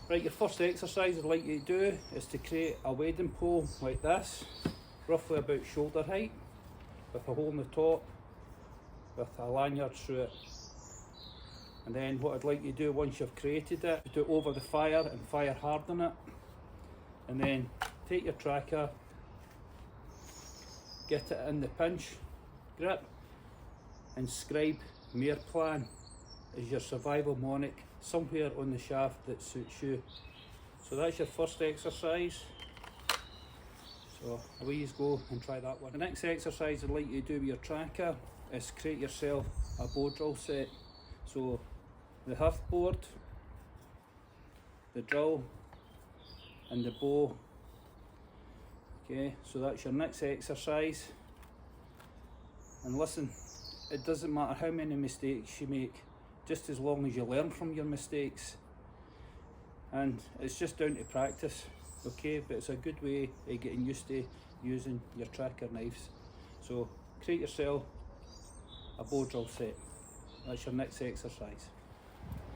Right, your first exercise I'd like you to do is to create a wading pole like this, roughly about shoulder height, with a hole in the top, with a lanyard through it. And then what I'd like you to do once you've created it, do it over the fire and fire harden it. And then take your tracker, get it in the pinch grip, and scribe mare plan as your survival monic somewhere on the shaft that suits you. So that's your first exercise. So away you go and try that one. The next exercise I'd like you to do with your tracker is create yourself a bow drill set. So the hoof board, the drill and the bow. Okay, so that's your next exercise. And listen, it doesn't matter how many mistakes you make, just as long as you learn from your mistakes. And it's just down to practice, okay? But it's a good way of getting used to using your tracker knives. So create yourself a bow drill set. That's your next exercise.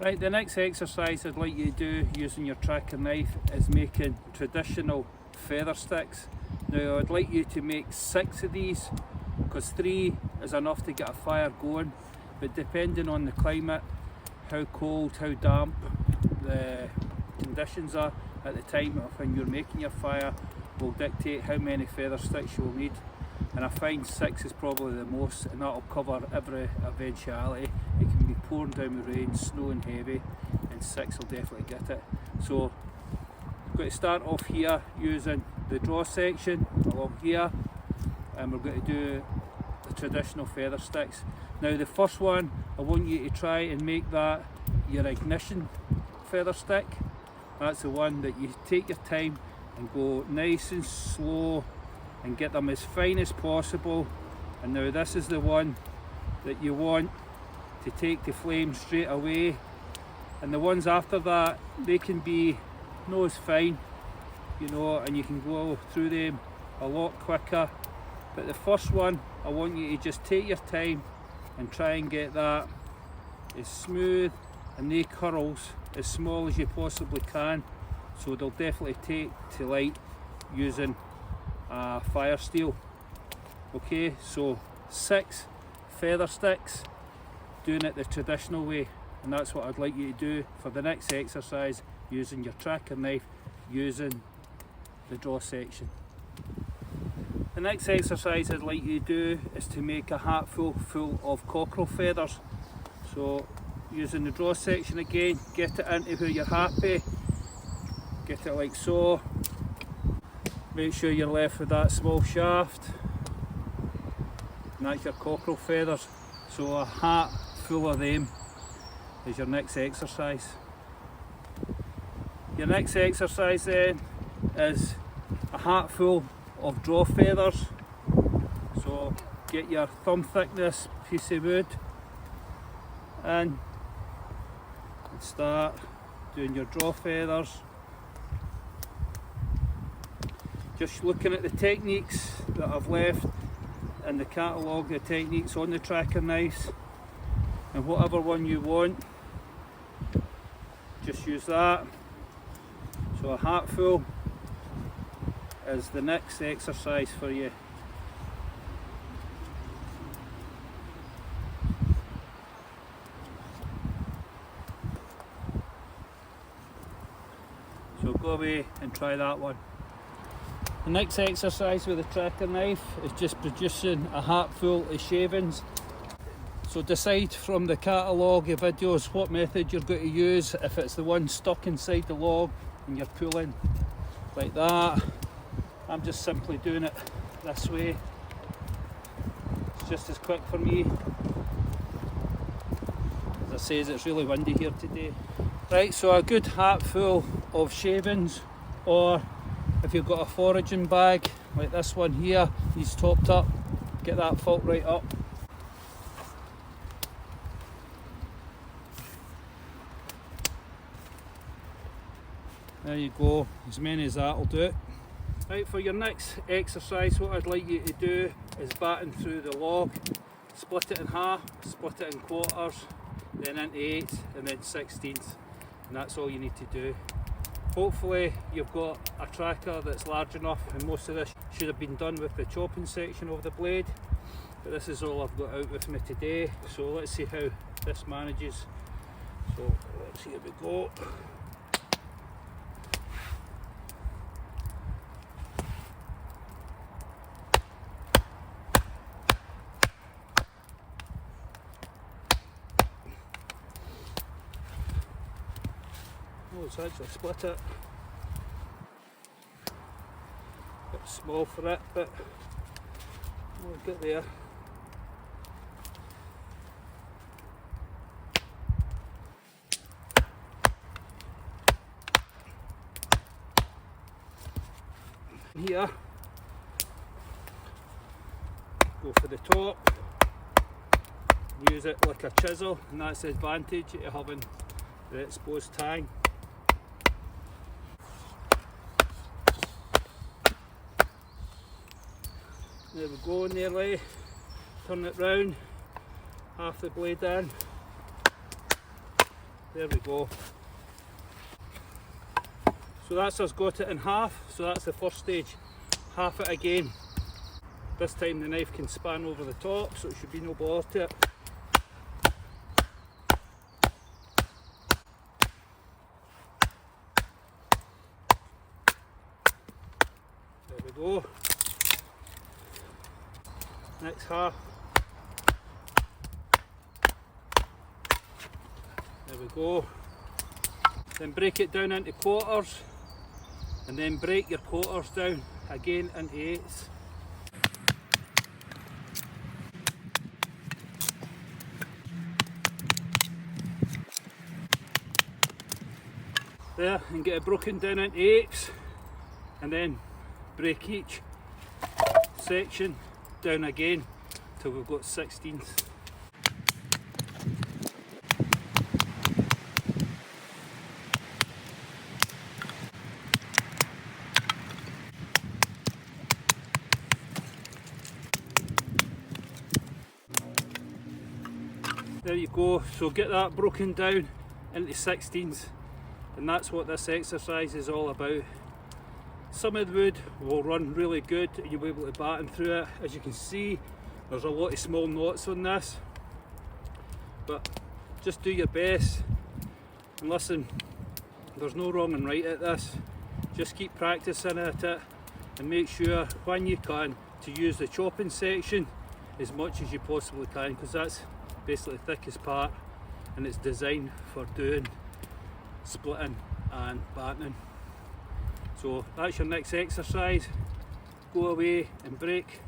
Right, the next exercise I'd like you to do using your tracker knife is making traditional feather sticks. Now I'd like you to make 6 of these, because 3 is enough to get a fire going, but depending on the climate, how cold, how damp the conditions are at the time of when you're making your fire will dictate how many feather sticks you'll need. And I find 6 is probably the most, and that'll cover every eventuality. It can be pouring down with rain, snowing heavy, and 6 will definitely get it. So we're going to start off here using the draw section along here, and we're going to do the traditional feather sticks. Now the first one, I want you to try and make that your ignition feather stick. That's the one that you take your time and go nice and slow and get them as fine as possible. And now this is the one that you want to take the flame straight away. And the ones after that, they can be not as fine, you know, and you can go through them a lot quicker. But the first one, I want you to just take your time and try and get that as smooth and the curls as small as you possibly can, so they'll definitely take to light using fire steel. Okay, so 6 feather sticks, doing it the traditional way, and that's what I'd like you to do for the next exercise using your tracker knife, using the draw section. The next exercise I'd like you to do is to make a hatful full of cockerel feathers. So using the draw section again, get it into where you're happy, get it like so. Make sure you're left with that small shaft, and that's your cockerel feathers. So a hat full of them is your next exercise. Your next exercise then is a hat full of draw feathers. So get your thumb thickness piece of wood and start doing your draw feathers. Just looking at the techniques that I've left in the catalogue, the techniques on the tracker knives, and whatever one you want, just use that. So a hatful is the next exercise for you. So go away and try that one. The next exercise with the tracker knife is just producing a hatful of shavings. So decide from the catalogue of videos what method you're going to use. If it's the one stuck inside the log and you're pulling like that, I'm just simply doing it this way. It's just as quick for me. As I say, it's really windy here today. Right, so a good hatful of shavings, or if you've got a foraging bag like this one here, he's topped up, get that filled right up. There you go, as many as that will do it. Right, for your next exercise, what I'd like you to do is batten through the log, split it in half, split it in quarters, then into 8s and then 16ths, and that's all you need to do. Hopefully you've got a tracker that's large enough, and most of this should have been done with the chopping section of the blade, but this is all I've got out with me today, so let's see how this manages. So here we go. Oh, it's actually split it. Bit small for it, but we'll get there. Here, go for the top, use it like a chisel, and that's the advantage of having the exposed tang. There we go, nearly. Turn it round, half the blade in. There we go. So that's us got it in half, so that's the first stage. Half it again. This time the knife can span over the top, so it should be no bother to it. There we go. Next half. There we go. Then break it down into quarters, and then break your quarters down again into eighths. There, and get it broken down into eighths, and then break each section down again till we've got 16ths. There you go, so get that broken down into 16ths, and that's what this exercise is all about. Some of the wood will run really good and you'll be able to batten through it. As you can see, there's a lot of small knots on this, but just do your best. And listen, there's no wrong and right at this. Just keep practicing at it, and make sure when you can to use the chopping section as much as you possibly can, because that's basically the thickest part and it's designed for doing splitting and battening. So that's your next exercise. Go away and break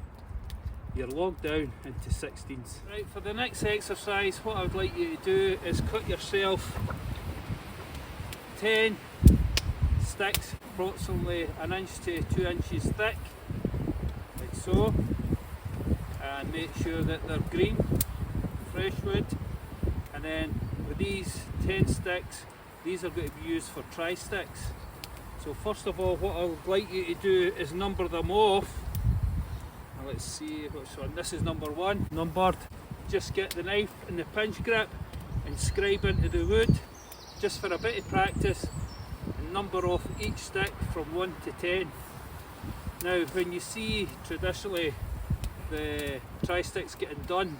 your log down into 16ths. Right, for the next exercise, what I would like you to do is cut yourself 10 sticks, approximately 1 inch to 2 inches thick, like so, and make sure that they're green, fresh wood. And then with these 10 sticks, these are going to be used for tri-sticks. So first of all, what I would like you to do is number them off. Now let's see which one. This is number 1, numbered. Just get the knife in the pinch grip and scribe into the wood, just for a bit of practice, and number off each stick from 1 to 10. Now when you see traditionally the tri-sticks getting done,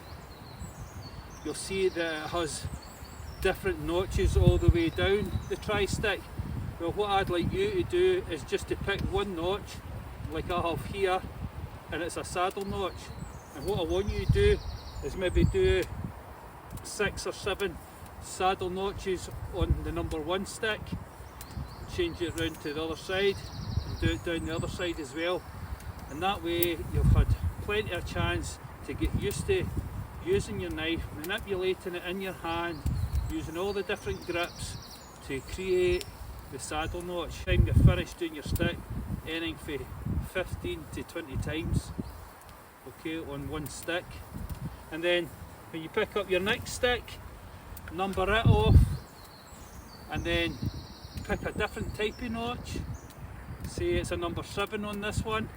you'll see that it has different notches all the way down the tri-stick. Well, what I'd like you to do is just to pick one notch, like I have here, and it's a saddle notch. And what I want you to do is maybe do 6 or 7 saddle notches on the number 1 stick, change it round to the other side, and do it down the other side as well. And that way you've had plenty of chance to get used to using your knife, manipulating it in your hand, using all the different grips to create the saddle notch. By the time you're finished doing your stick, anything for 15 to 20 times, okay, on one stick. And then when you pick up your next stick, number it off, and then pick a different type of notch. Say it's a number 7 on this one,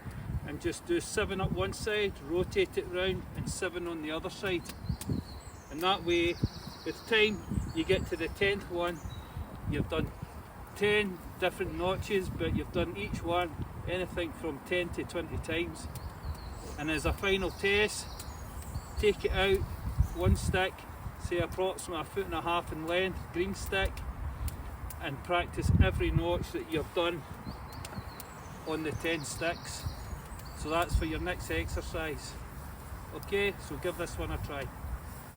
and just do 7 up one side, rotate it round, and 7 on the other side. And that way, by the time you get to the 10th one, you've done 10 different notches, but you've done each one anything from 10 to 20 times. And as a final test, take it out, one stick, say approximately 1.5 feet in length, green stick, and practice every notch that you've done on the 10 sticks. So that's for your next exercise. Okay, so give this one a try.